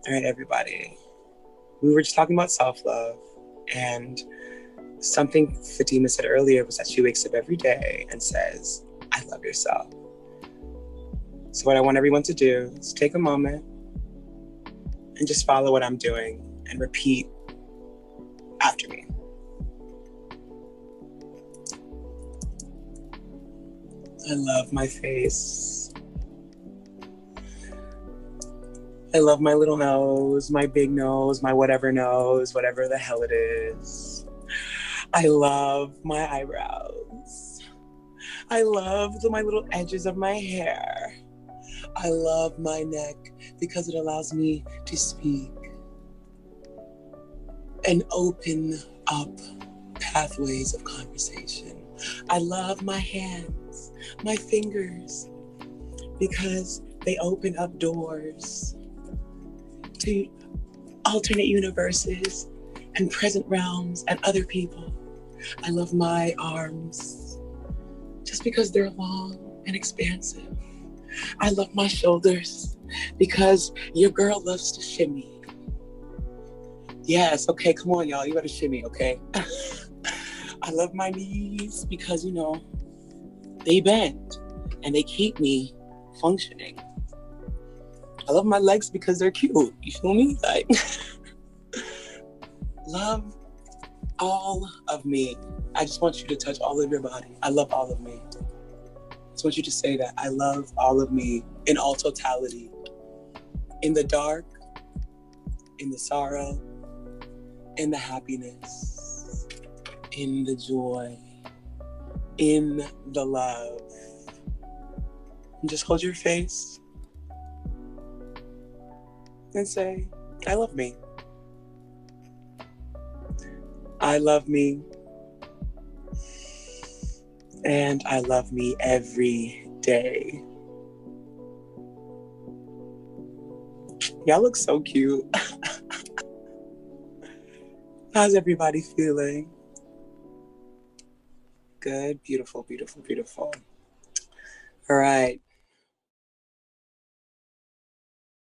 All right, everybody. We were just talking about self-love, and something Fatima said earlier was that she wakes up every day and says, I love yourself. So what I want everyone to do is take a moment and just follow what I'm doing and repeat after me. I love my face. I love my little nose, my big nose, my whatever nose, whatever the hell it is. I love my eyebrows. I love my little edges of my hair. I love my neck because it allows me to speak and open up pathways of conversation. I love my hands, my fingers, because they open up doors to alternate universes and present realms and other people. I love my arms just because they're long and expansive. I love my shoulders because your girl loves to shimmy. Yes, okay, come on, y'all. You gotta shimmy, okay? I love my knees because, they bend and they keep me functioning. I love my legs because they're cute. You feel me? Like, love all of me. I just want you to touch all of your body. I love all of me. I just want you to say that. I love all of me in all totality. In the dark, in the sorrow, in the happiness, in the joy, in the love. And just hold your face and say, I love me. I love me. And I love me every day. Y'all look so cute. How's everybody feeling? Good, beautiful, beautiful, beautiful. All right.